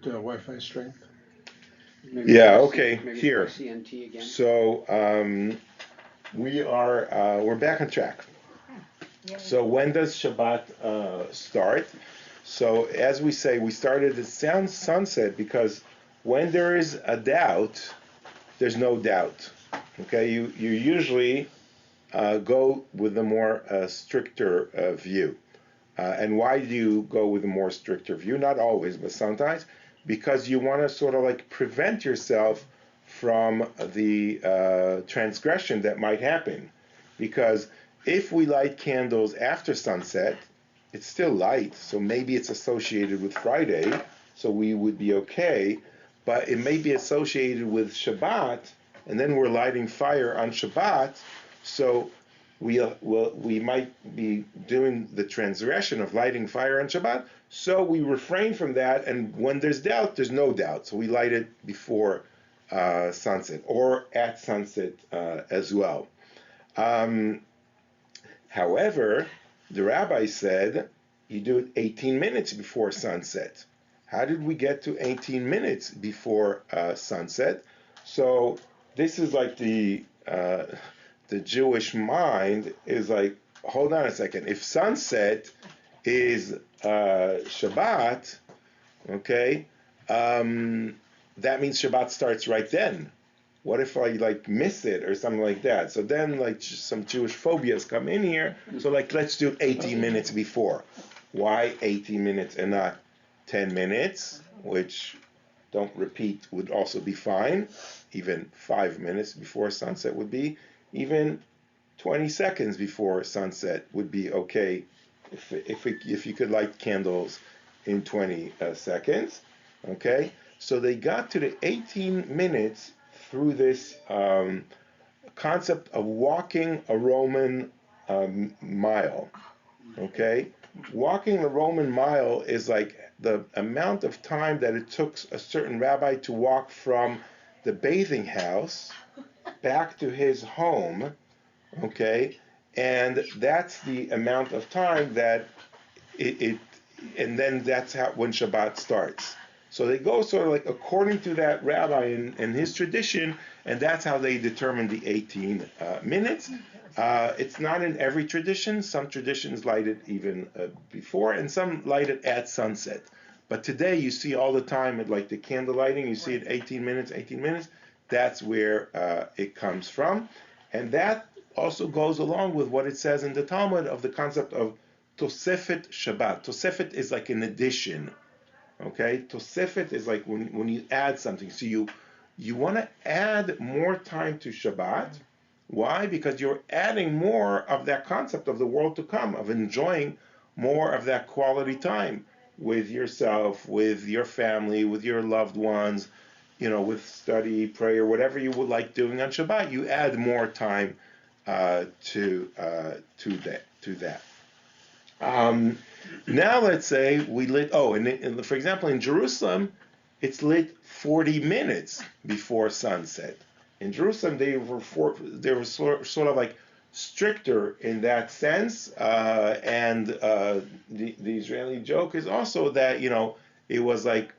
Wi-Fi strength. Maybe Yeah, try okay, maybe try here. CNT again. So we're back on track. So when does Shabbat start? So as we say, we started at sunset because when there is a doubt, there's no doubt. Okay, you usually go with a more stricter view. And why do you go with a more stricter view? Not always, but sometimes, because you want to sort of like prevent yourself from the transgression that might happen. Because if we light candles after sunset, it's still light, so maybe it's associated with Friday, so we would be okay, but it may be associated with Shabbat, and then we're lighting fire on Shabbat, so we might be doing the transgression of lighting fire on Shabbat, so we refrain from that, and when there's doubt, there's no doubt, so we light it before sunset, or at sunset as well. However, the rabbi said you do it 18 minutes before sunset. How did we get to 18 minutes before sunset? So this is like the Jewish mind is like, hold on a second. If sunset is Shabbat, okay, that means Shabbat starts right then. What if I like miss it or something like that? So then like some Jewish phobias come in here. So like let's do 18 minutes before. Why 18 minutes and not 10 minutes, which don't repeat would also be fine. Even 5 minutes before sunset would be. Even 20 seconds before sunset would be okay if you could light candles in 20 seconds. Okay, so they got to the 18 minutes through this concept of walking a Roman mile. Okay, walking a Roman mile is like the amount of time that it took a certain rabbi to walk from the bathing house back to his home. Okay, and that's the amount of time that it and then that's how when Shabbat starts. So they go sort of like according to that rabbi and his tradition, and that's how they determine the 18 minutes. It's not in every tradition. Some traditions light it even before, and some light it at sunset. But today you see all the time at like the candle lighting, you see it 18 minutes, 18 minutes. That's where it comes from. And that also goes along with what it says in the Talmud of the concept of Tosefet Shabbat. Tosefet is like an addition. Okay? Tosefet is like when you add something. So you want to add more time to Shabbat. Why? Because you're adding more of that concept of the world to come, of enjoying more of that quality time with yourself, with your family, with your loved ones, with study, prayer, whatever you would like doing on Shabbat. You add more time to that. Now let's say we lit. Oh, and for example, in Jerusalem, it's lit 40 minutes before sunset. In Jerusalem, they were sort of like stricter in that sense, and the Israeli joke is also that it was like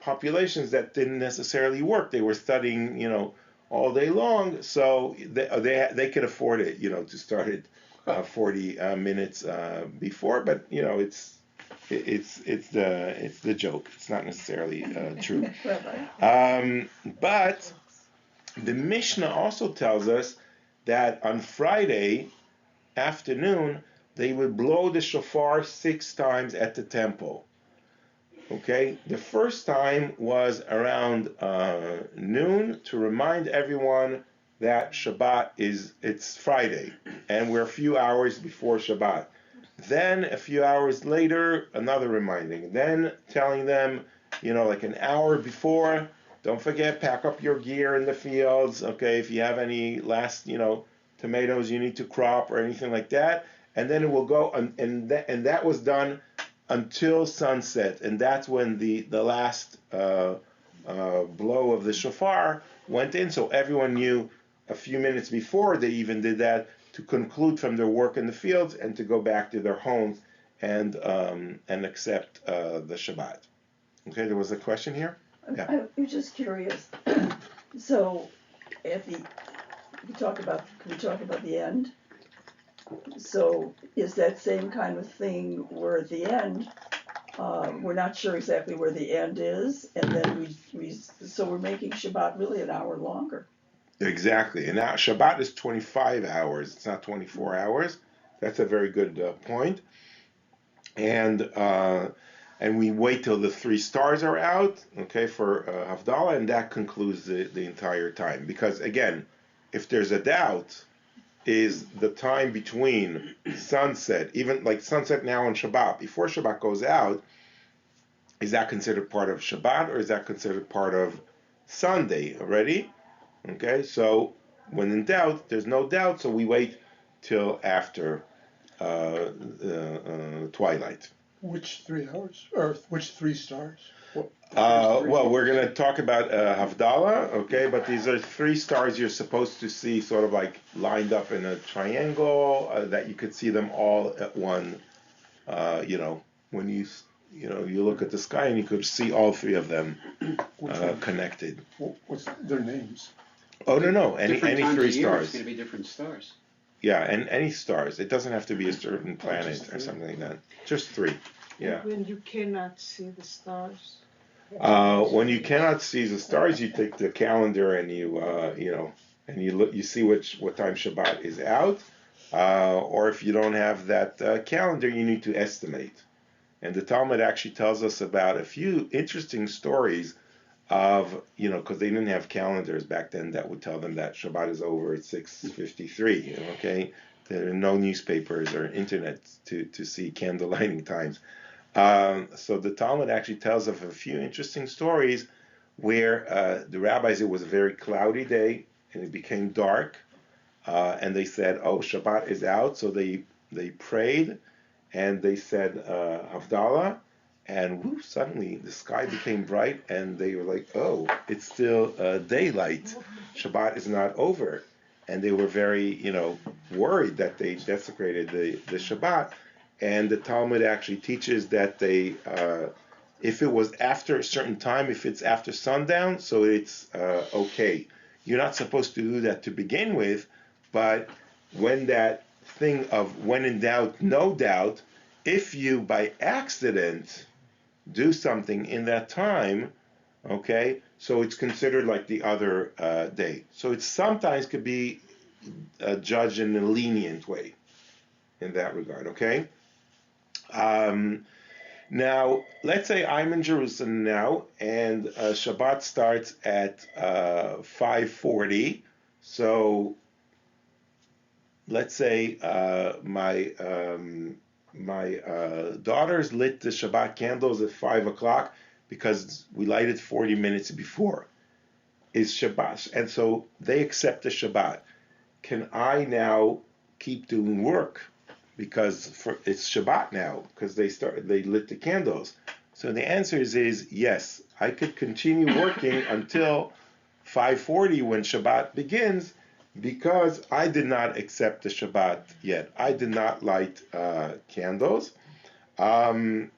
populations that didn't necessarily work. They were studying, all day long, so they could afford it, to start it 40 minutes before. But it's the joke. It's not necessarily true. But the Mishnah also tells us that on Friday afternoon they would blow the shofar 6 times at the temple. Okay, the first time was around noon to remind everyone that Shabbat it's Friday, and we're a few hours before Shabbat. Then a few hours later, another reminding. Then telling them, like an hour before, don't forget, pack up your gear in the fields. Okay, if you have any last, tomatoes you need to crop or anything like that. And then it will go, and that was done until sunset, and that's when the last blow of the shofar went in. So everyone knew a few minutes before they even did that to conclude from their work in the fields and to go back to their homes and accept the Shabbat. Okay, there was a question here? Yeah. I'm just curious. So, can we talk about the end? So, is that same kind of thing where at the end, we're not sure exactly where the end is, and then so we're making Shabbat really an hour longer. Exactly. And now Shabbat is 25 hours. It's not 24 hours. That's a very good point. And we wait till the three stars are out, okay, for Havdalah, and that concludes the entire time. Because again, if there's a doubt, is the time between sunset, even like sunset now on Shabbat, before Shabbat goes out, is that considered part of Shabbat or is that considered part of Sunday already? Okay, so when in doubt, there's no doubt, so we wait till after twilight. Which 3 hours? Or which 3 stars? Well, we're going to talk about Havdalah, okay, but these are three stars you're supposed to see sort of like lined up in a triangle that you could see them all at one, when you look at the sky and you could see all three of them connected. What's their names? Oh, no, any Different times three of year, stars. it's going to be different stars. Yeah, and any stars. It doesn't have to be a certain planet or something like that. Just three. Yeah. When you cannot see the stars. When you cannot see the stars, you take the calendar and and you look, you see what time Shabbat is out. Or if you don't have that calendar, you need to estimate. And the Talmud actually tells us about a few interesting stories of, because they didn't have calendars back then that would tell them that Shabbat is over at 6:53. Okay, there are no newspapers or internet to see candle lighting times. So the Talmud actually tells of a few interesting stories where the rabbis, it was a very cloudy day and it became dark, and they said, "Oh, Shabbat is out." So they prayed and they said Havdalah, and whoosh, suddenly the sky became bright, and they were like, "Oh, it's still daylight. Shabbat is not over," and they were very, worried that they desecrated the Shabbat. And the Talmud actually teaches that if it was after a certain time, if it's after sundown, so it's okay. You're not supposed to do that to begin with, but when that thing of when in doubt, no doubt, if you by accident do something in that time, okay, so it's considered like the other day. So it sometimes could be judged in a lenient way in that regard, okay? Now, let's say I'm in Jerusalem now, and Shabbat starts at 5:40. So let's say my daughters lit the Shabbat candles at 5 o'clock because we lighted 40 minutes before. Is Shabbat, and so they accept the Shabbat. Can I now keep doing work because it's Shabbat now because they lit the candles? So the answer is yes. I could continue working until 5:40 when Shabbat begins because I did not accept the Shabbat yet. I did not light candles, and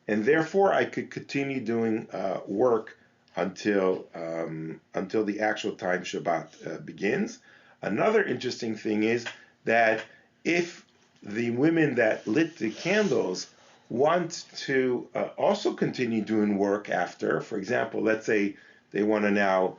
therefore I could continue doing work until the actual time Shabbat begins. Another interesting thing is that if the women that lit the candles want to also continue doing work after, for example, let's say they want to now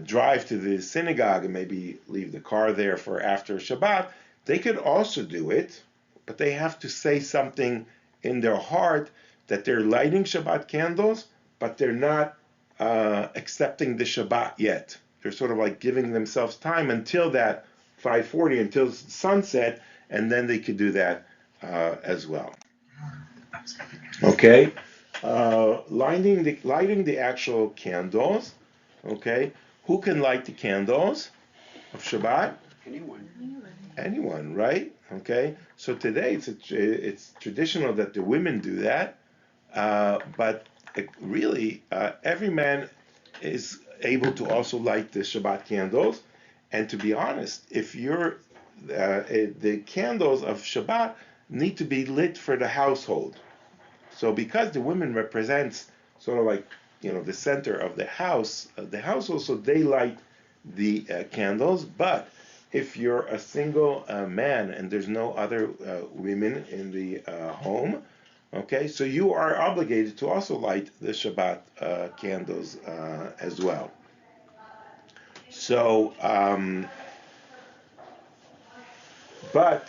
drive to the synagogue and maybe leave the car there for after Shabbat, they could also do it, but they have to say something in their heart that they're lighting Shabbat candles, but they're not accepting the Shabbat yet. They're sort of like giving themselves time until that 5:40, until sunset, and then they could do that as well. Okay, lighting the actual candles. Okay, who can light the candles of Shabbat? Anyone, right? Okay, so today it's traditional that the women do that, but really every man is able to also light the Shabbat candles. And to be honest, if you're the candles of Shabbat, need to be lit for the household. So because the women represents sort of like, the center of the household, so they light the candles. But if you're a single man and there's no other women in the home, okay, so you are obligated to also light the Shabbat candles as well. So, but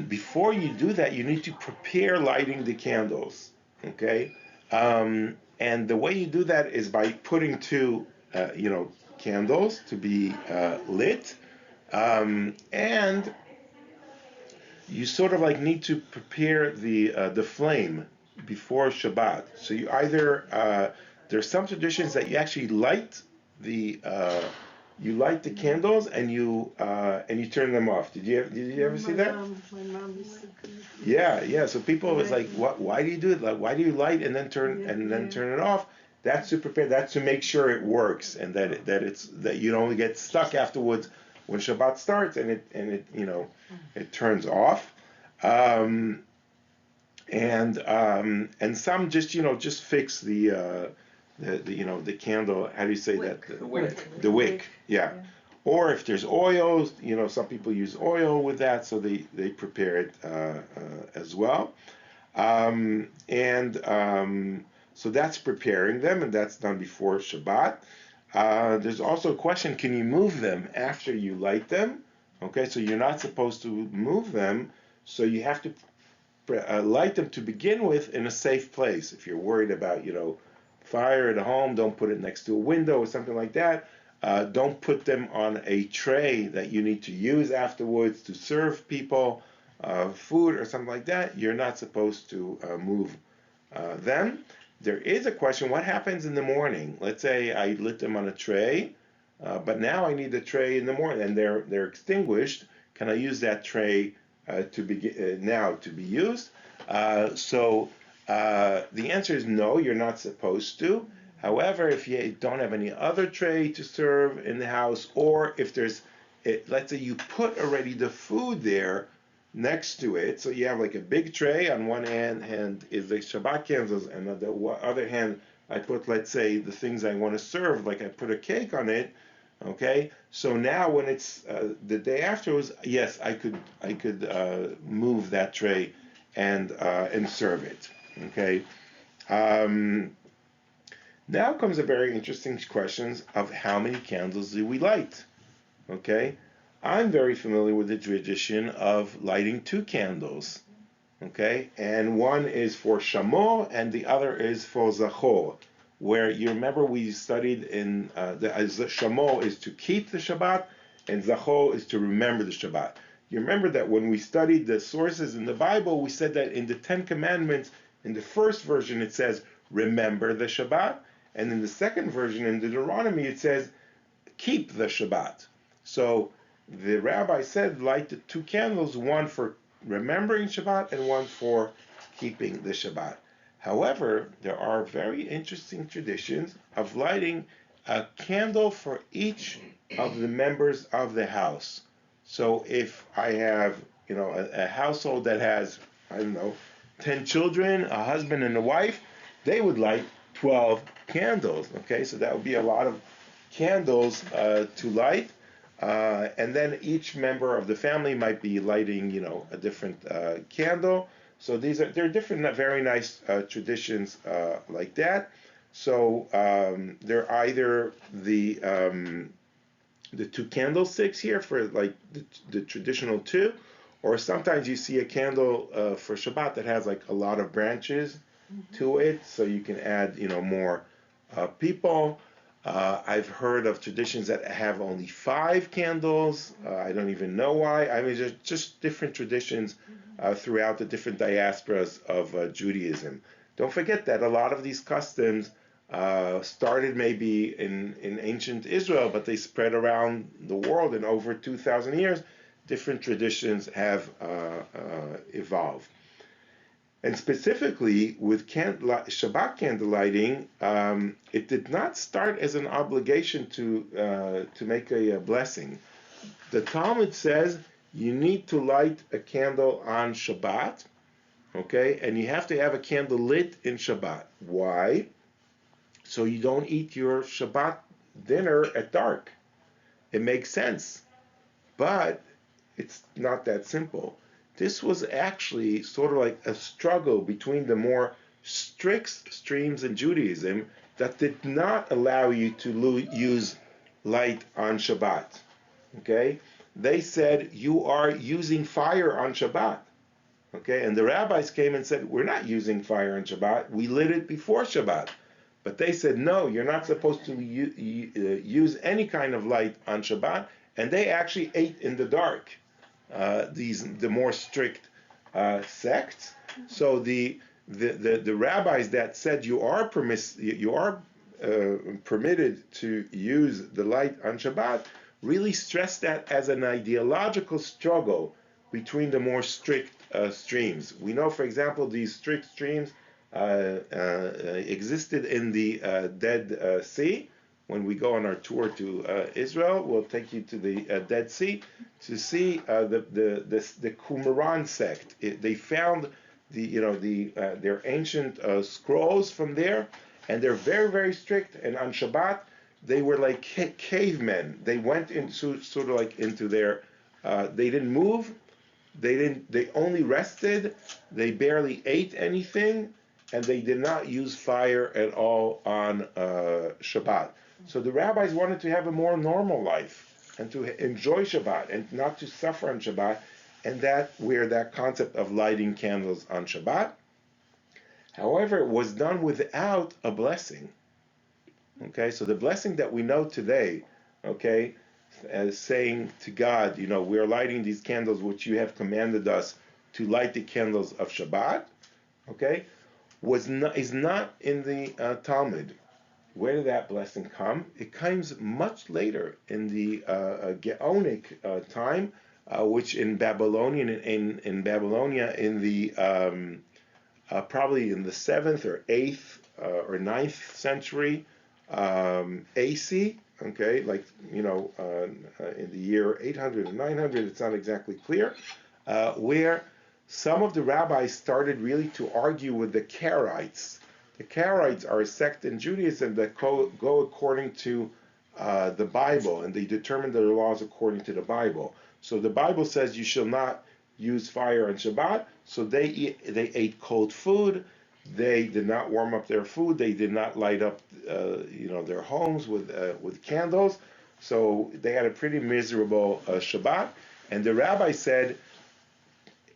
before you do that, you need to prepare lighting the candles, okay? And the way you do that is by putting two, candles to be lit, and you sort of like need to prepare the flame before Shabbat. So you either there's some traditions that you actually light the candles and you turn them off. Did you ever see that? My mom used to do it. Yeah. So people was like, what? Why do you do it? Like, why do you light and then turn turn it off? That's to prepare. That's to make sure it works and that you don't get stuck afterwards when Shabbat starts and it turns off. And some just fix the candle. How do you say that? The wick. The wick. Yeah. Or if there's oil, some people use oil with that, so they prepare it as well. So that's preparing them, and that's done before Shabbat. There's also a question: can you move them after you light them? Okay, so you're not supposed to move them, so you have to light them to begin with in a safe place. If you're worried about fire at home, don't put it next to a window or something like that. Don't put them on a tray that you need to use afterwards to serve people food or something like that. You're not supposed to move them. There is a question: what happens in the morning? Let's say I lit them on a tray, but now I need the tray in the morning and they're extinguished. Can I use that tray to be used? So the answer is no, you're not supposed to. However, if you don't have any other tray to serve in the house, or if let's say you put already the food there next to it, so you have like a big tray on one hand is the Shabbat candles, and on the other hand I put, let's say, the things I want to serve, like I put a cake on it. Okay, so now when it's the day afterwards, yes, I could move that tray and serve it. Okay. Now comes a very interesting question of how many candles do we light? Okay, I'm very familiar with the tradition of lighting 2 candles. Okay, and one is for Shamor and the other is for Zachor. Where you remember we studied in the Shamor is to keep the Shabbat and Zachor is to remember the Shabbat. You remember that when we studied the sources in the Bible, we said that in the 10 Commandments, in the first version it says remember the Shabbat, and in the second version in Deuteronomy it says keep the Shabbat. So the rabbi said light the 2 candles, one for remembering Shabbat and one for keeping the Shabbat. However, there are very interesting traditions of lighting a candle for each of the members of the house. So if I have, a household that has, 10 children, a husband and a wife, they would light 12 candles. Okay, so that would be a lot of candles to light. And then each member of the family might be lighting, a different candle. So there are different, very nice traditions like that. So they're either the 2 candlesticks here for like the traditional 2, or sometimes you see a candle for Shabbat that has like a lot of branches to it, so you can add more people. I've heard of traditions that have only 5 candles. I don't even know why. I mean, there's just different traditions throughout the different diasporas of Judaism. Don't forget that a lot of these customs started maybe in ancient Israel, but they spread around the world in over 2,000 years. Different traditions have evolved. And specifically with Shabbat candle lighting, it did not start as an obligation to make a blessing. The Talmud says you need to light a candle on Shabbat, Okay, and you have to have a candle lit in Shabbat. Why? So you don't eat your Shabbat dinner at dark. It makes sense, but it's not that simple. This was actually sort of like a struggle between the more strict streams in Judaism that did not allow you to use light on Shabbat. Okay? They said you are using fire on Shabbat. Okay? And the rabbis came and said, we're not using fire on Shabbat. We lit it before Shabbat. But they said, no, you're not supposed to use any kind of light on Shabbat. And they actually ate in the dark. The more strict sects. So the rabbis that said you are permitted to use the light on Shabbat really stressed that as an ideological struggle between the more strict streams. We know, for example, these strict streams existed in the Dead Sea. When we go on our tour to Israel, we'll take you to the Dead Sea to see the Qumran sect. They found their ancient scrolls from there, and they're very, very strict. And on Shabbat, they were like cavemen. They went into sort of like into their. They didn't move. They only rested. They barely ate anything, and they did not use fire at all on Shabbat. So the rabbis wanted to have a more normal life and to enjoy Shabbat and not to suffer on Shabbat, and that where that concept of lighting candles on Shabbat. However, it was done without a blessing. Okay, so the blessing that we know today, okay, as saying to God, we are lighting these candles which you have commanded us to light the candles of Shabbat, okay, is not in the Talmud. Where did that blessing come? It comes much later in the Gaonic time, which in Babylonian in Babylonia in the probably in the 7th or 8th or 9th century AC. Okay, like in the year 800 and 900, it's not exactly clear, where some of the rabbis started really to argue with the Karaites. The Karaites are a sect in Judaism that go according to the Bible, and they determine their laws according to the Bible. So the Bible says you shall not use fire on Shabbat, so they ate cold food. They did not warm up their food. They did not light up, their homes with candles. So they had a pretty miserable Shabbat. And the rabbi said,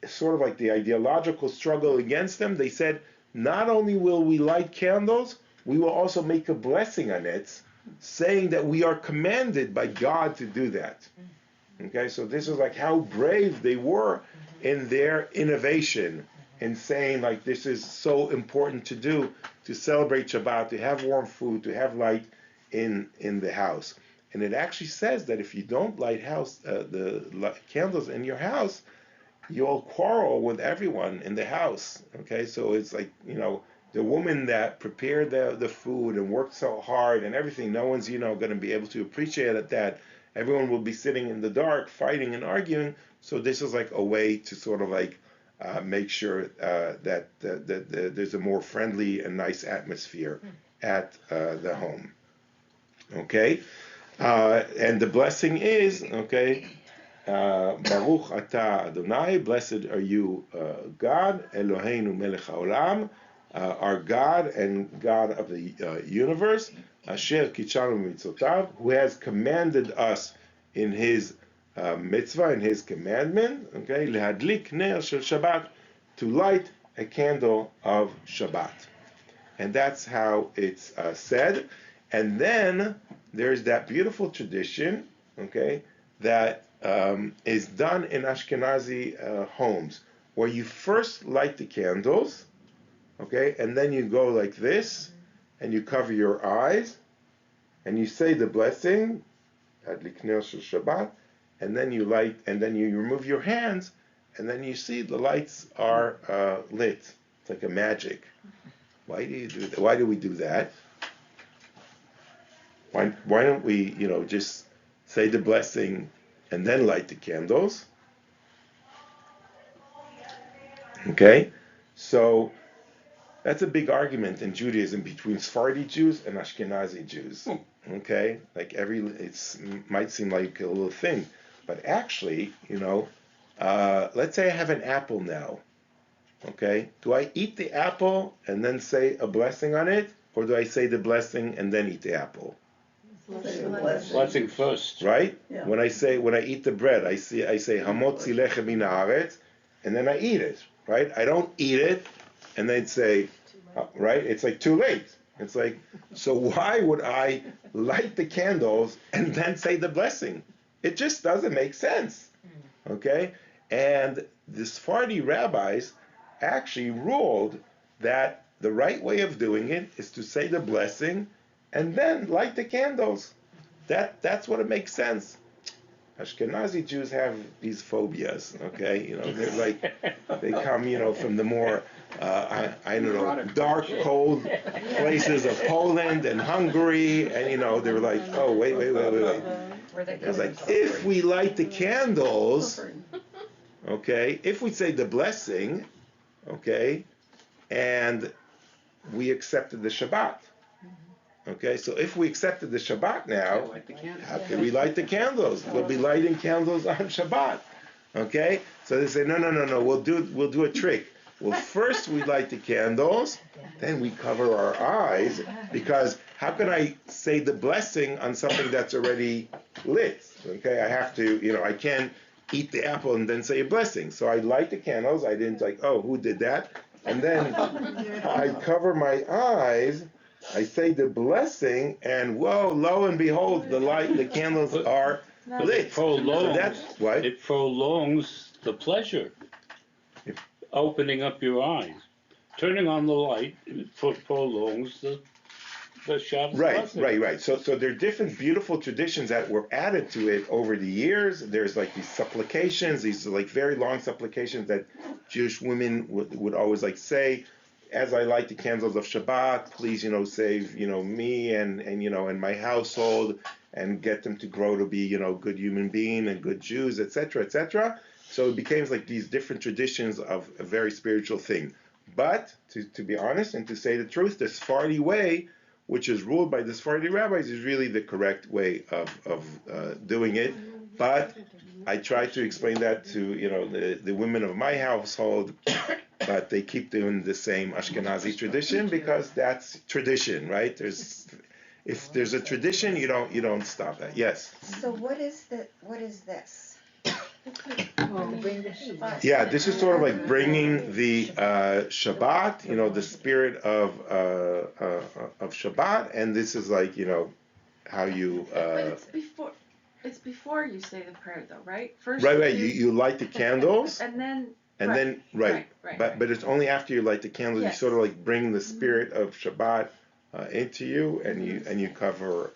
sort of like the ideological struggle against them, they said, not only will we light candles, we will also make a blessing on it, saying that we are commanded by God to do that. Okay, so this is like how brave they were in their innovation, in saying like this is so important to do, to celebrate Shabbat, to have warm food, to have light in the house. And it actually says that if you don't light candles in your house, you'll quarrel with everyone in the house. Okay, so it's like, the woman that prepared the food and worked so hard and everything, no one's, going to be able to appreciate that. Everyone will be sitting in the dark, fighting and arguing. So this is like a way to sort of like make sure that there's a more friendly and nice atmosphere at the home. Okay, and the blessing is, okay, Baruch Atah Adonai, blessed are you, God, Eloheinu melech haolam, our God and God of the universe, Asher kitshanu mitzvotav, who has commanded us in his mitzvah, in his commandment, okay, lehadlik ner shel Shabbat, to light a candle of Shabbat. And that's how it's said. And then there's that beautiful tradition, okay, that is done in Ashkenazi homes, where you first light the candles, okay, and then you go like this, and you cover your eyes, and you say the blessing, Adlik Ner Shel Shabbat, and then you light, and then you remove your hands, and then you see the lights are lit. It's like a magic. Why do you do that? Why do we do that? Why don't we, just say the blessing and then light the candles? Okay? So that's a big argument in Judaism between Sephardi Jews and Ashkenazi Jews. Okay, like might seem like a little thing, but actually, let's say I have an apple now. Okay, do I eat the apple and then say a blessing on it, or do I say the blessing and then eat the apple? Blessing first. Right? Yeah. When I eat the bread, I say Hamotzi lechem min haaretz, and then I eat it. Right? I don't eat it and then say, right? It's like too late. It's like, so why would I light the candles and then say the blessing? It just doesn't make sense. Okay? And the Sephardi rabbis actually ruled that the right way of doing it is to say the blessing and then light the candles. That's what it makes sense. Ashkenazi Jews have these phobias, okay? They're like, they come, from the more, I don't know, dark, cold places of Poland and Hungary, and, they're like, oh, wait. It's like, if we light the candles, okay, if we say the blessing, okay, and we accepted the Shabbat. Okay, so if we accepted the Shabbat now, how can we light the candles? We'll be lighting candles on Shabbat. Okay, so they say no. We'll do a trick. Well, first we light the candles, then we cover our eyes, because how can I say the blessing on something that's already lit? Okay, I have to, I can't eat the apple and then say a blessing. So I light the candles. I didn't like, oh, who did that? And then I cover my eyes. I say the blessing, and whoa, lo and behold, the candles are lit. It prolongs the pleasure. Opening up your eyes. Turning on the light prolongs the Shabbos blessing. Right. So there are different beautiful traditions that were added to it over the years. There's like these supplications, these like very long supplications that Jewish women would always like say, as I light the candles of Shabbat, please, save, me and my household, and get them to grow to be, good human being and good Jews, etc., etc. So it became like these different traditions of a very spiritual thing. But to be honest and to say the truth, the Sephardi way, which is ruled by the Sephardi rabbis, is really the correct way of doing it. But I try to explain that to the women of my household, but they keep doing the same Ashkenazi tradition because that's tradition, right? If there's a tradition, you don't stop that. Yes. So what is this? Yeah, this is sort of like bringing the Shabbat, the spirit of Shabbat, and this is like how you. But it's before you say the prayer, though, right? First. Right. You light the candles. And then. Right. But it's only after you light the candles you sort of like bring the spirit of Shabbat into you, and you cover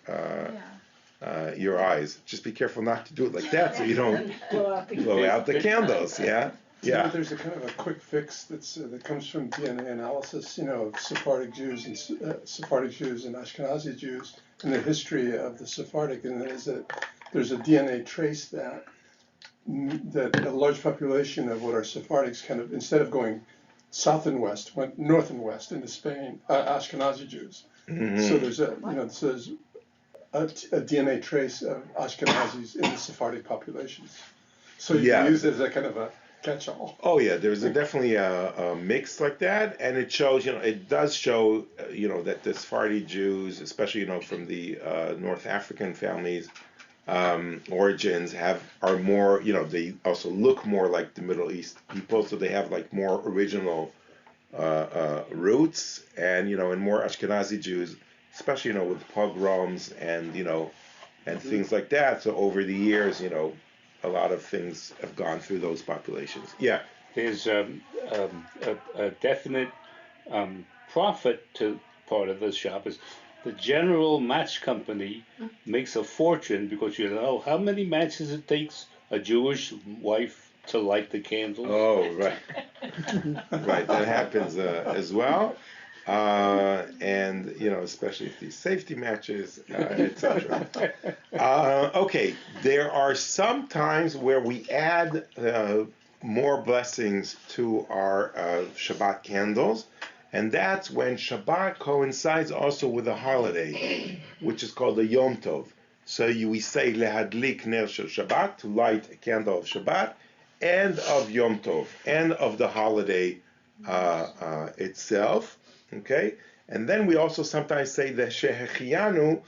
your eyes. Just be careful not to do it like that, so you don't blow out the candles. Yeah. There's a kind of a quick fix that comes from DNA analysis, of Sephardic Jews and Ashkenazi Jews, and the history of the Sephardic, and that is that there's a DNA trace that a large population of what are Sephardics kind of, instead of going south and west, went north and west into Spain, Ashkenazi Jews. Mm-hmm. So there's a DNA trace of Ashkenazis in the Sephardic populations. So you can use it as a kind of a catch-all. Oh yeah, there's definitely a mix like that, and it shows, it does show, that the Sephardi Jews, especially, from the North African families, origins are more, they also look more like the Middle East people, so they have like more original roots, and and more Ashkenazi Jews, especially with pogroms and and things like that. So over the years, a lot of things have gone through those populations. Yeah, there's a definite profit to part of this shop is. The General Match Company makes a fortune because you know how many matches it takes a Jewish wife to light the candles. Oh, right. Right, that happens as well. And, especially if these safety matches, etc. Okay, there are some times where we add more blessings to our Shabbat candles, and that's when Shabbat coincides also with a holiday, which is called the Yom Tov. So we say lehadlik ner shel Shabbat, to light a candle of Shabbat, and of Yom Tov, and of the holiday itself. Okay, and then we also sometimes say the Shehechianu,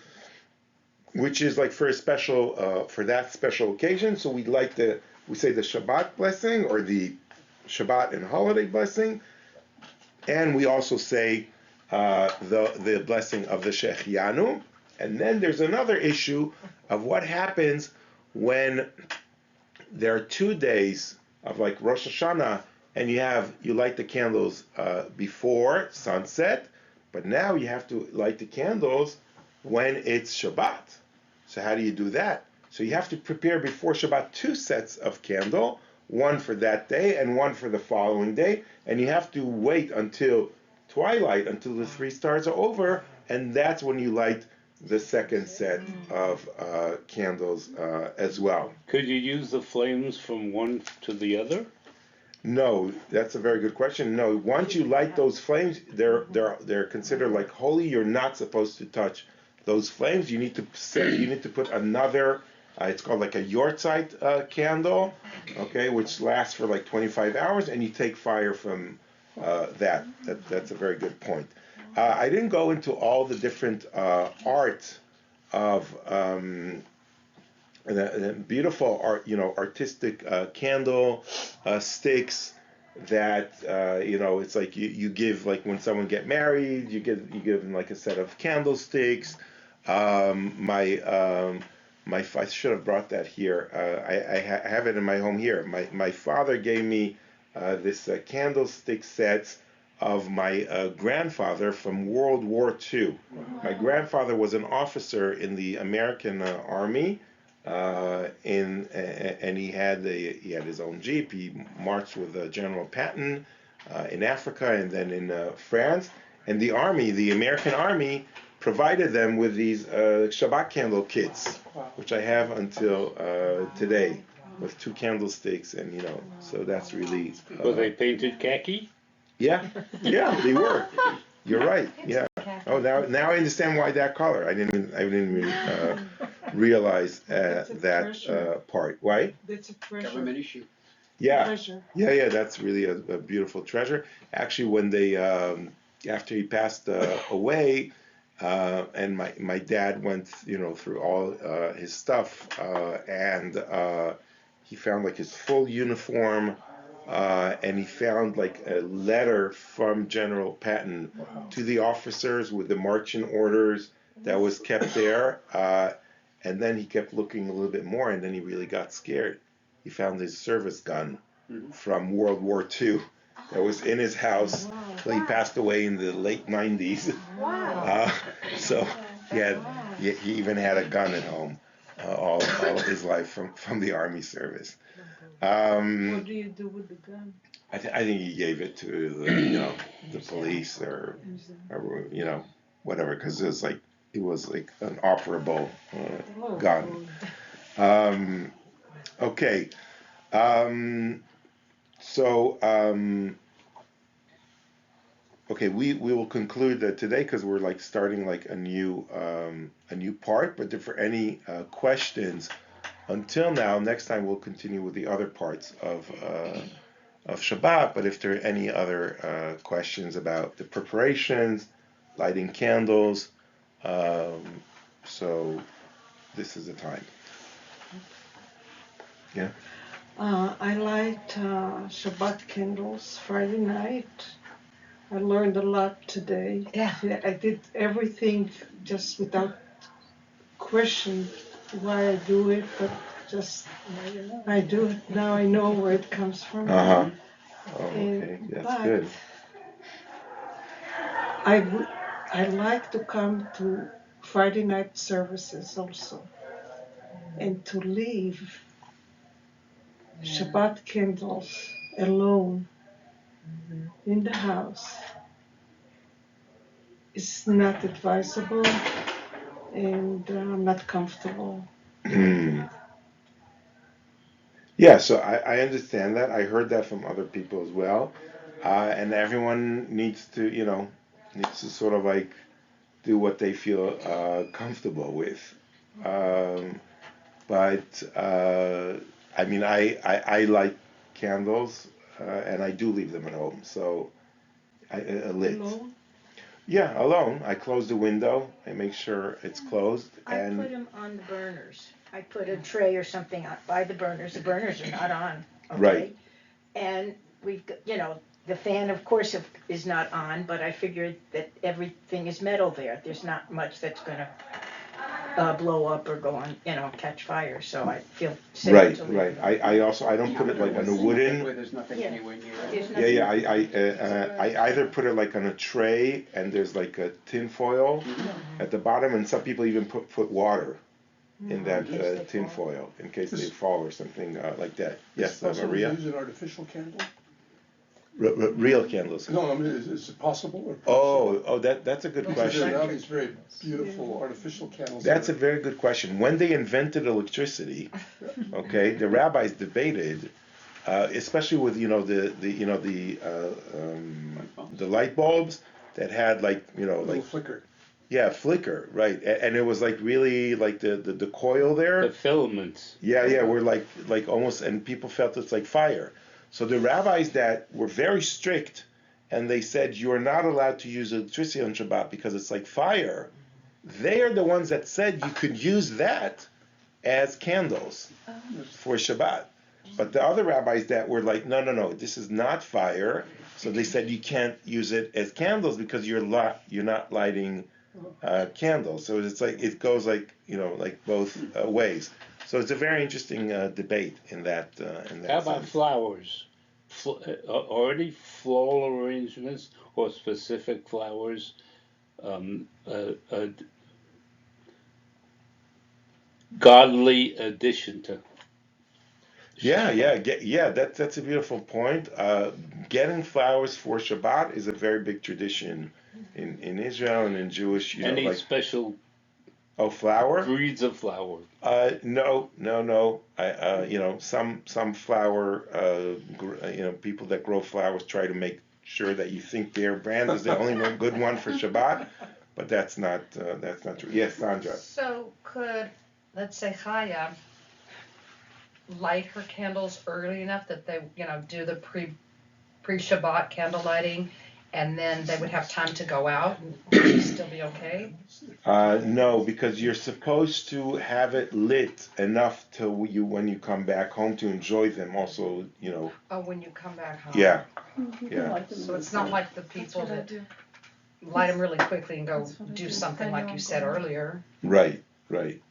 which is like for a special, for that special occasion. So we say the Shabbat blessing or the Shabbat and holiday blessing, and we also say the blessing of the Shechianu. And then there's another issue of what happens when there are 2 days of like Rosh Hashanah, and you light the candles before sunset, but now you have to light the candles when it's Shabbat. So how do you do that? So you have to prepare before Shabbat 2 sets of candle, one for that day and one for the following day, and you have to wait until twilight, until the 3 stars are over, and that's when you light the second set of candles as well. Could you use the flames from one to the other? No, that's a very good question. No, once you light those flames, they're considered like holy. You're not supposed to touch those flames. You need to put another. It's called like a yortzeit candle, okay, which lasts for like 25 hours, and you take fire from that. That's a very good point. I didn't go into all the different art of the beautiful art, artistic candle sticks that it's like you give, like when someone get married, you give them like a set of candlesticks. I should have brought that here. I have it in my home here. My father gave me this candlestick set of my grandfather from World War II. My grandfather was an officer in the American Army, and he had his own jeep. He marched with General Patton in Africa and then in France. And the American Army, provided them with these Shabbat candle kits, which I have until today, with 2 candlesticks, and so that's really. Were they painted khaki? Yeah, they were. You're right. Yeah. Oh, now I understand why that color. I didn't even realize that part. Why? That's a treasure. Government issue. Yeah. Treasure. Yeah. That's really a beautiful treasure. Actually, when they after he passed away, and my dad went through all his stuff, and he found like his full uniform. And he found like a letter from General Patton to the officers with the marching orders that was kept there. And then he kept looking a little bit more, and then he really got scared. He found his service gun from World War II that was in his house. He passed away in the late 90s. So he even had a gun at home all of his life from the Army service. What do you do with the gun? I think he gave it to the police or whatever, because it was like an operable gun. Okay. Okay, we will conclude today because we're like starting like a new part. But for any questions until now, next time we'll continue with the other parts of Shabbat. But if there are any other questions about the preparations, lighting candles, so this is the time. Yeah. I light Shabbat candles Friday night. I learned a lot today. Yeah. I did everything just without question why I do it, but just I do it now. I know where it comes from. Oh, okay, that's good. I like to come to Friday night services also, and to leave Shabbat candles alone in the house is not advisable and not comfortable. Yeah, so I understand that. I heard that from other people as well. And everyone needs to, needs to sort of like do what they feel comfortable with. Um, but I mean, I like candles, and I do leave them at home. So lit. Alone? Yeah, alone. I close the window. I make sure it's closed. I And put them on the burners. I put a tray or something by the burners. The burners are not on, okay? Right. And we've, the fan, of course, is not on, but I figured that everything is metal there. There's not much that's gonna blow up or go on, catch fire, so I feel safe right, to leave right. it on. I also I don't put it like on a wooden. Where there's nothing Yeah. anywhere near There's it. Yeah, nothing- yeah. I either put it like on a tray and there's like a tin foil at the bottom, and some people even put water in that case they tin fall. foil in case they fall or something like that. Is Yes, it possible to Maria. use an artificial candle? Real candles. No, I mean, is it possible? Or Oh, that's a good because there are now question. these very beautiful artificial candles. That's a that very good question. When they invented electricity, okay, the rabbis debated, especially with the light bulbs that had like are a little like flicker. yeah, flicker, right? And it was like really like the coil there. The filaments. Yeah, we're like almost, and people felt it's like fire. So the rabbis that were very strict, and they said you're not allowed to use electricity on Shabbat because it's like fire. They are the ones that said you could use that as candles for Shabbat. But the other rabbis that were like, no, this is not fire. So they said you can't use it as candles because you're not lighting candles. So it's like it goes like like both ways. So it's a very interesting debate in that How about sense. flowers? Already floral arrangements or specific flowers? A godly addition to. Yeah. That's a beautiful point. Getting flowers for Shabbat is a very big tradition in Israel and in Jewish, Any like special flower. breeds of flower? No. Some flower, people that grow flowers try to make sure that you think their brand is the only one good one for Shabbat, but that's not true. Yes, Sandra. So could, let's say Chaya, light her candles early enough that they, do the pre-Shabbat candle lighting, and then they would have time to go out and would it still be okay? No, because you're supposed to have it lit enough till when you come back home to enjoy them. Also, Oh, when you come back home? Yeah. You can Yeah. light them So in it's the not sun. like the That's people what I that do. light them really quickly and go That's what I do do. something I like know you I'm said going. earlier. Right.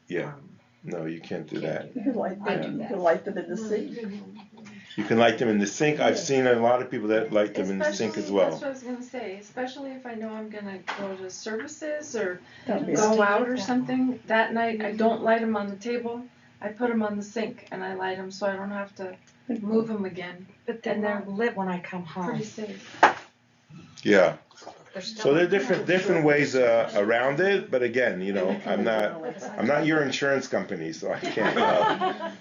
Yeah. Um, No, you can't do Can't that. do You can light I do them, you that. can light them in the sink. You can light them in the sink. I've seen a lot of people that light them in the sink as That's well. what I was gonna say, especially if I know I'm gonna go to services or That'd be go out or something. That night, I don't light them on the table. I put them on the sink and I light them so I don't have to move them again. But they're And they're not lit when I come home. Pretty safe. Yeah. They're still So there are different ways around it, but again, I'm not your insurance company, so I can't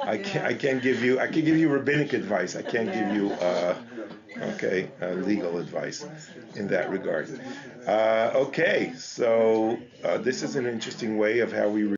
I can give you rabbinic advice. I can't give you legal advice in that regard. Okay, so this is an interesting way of how we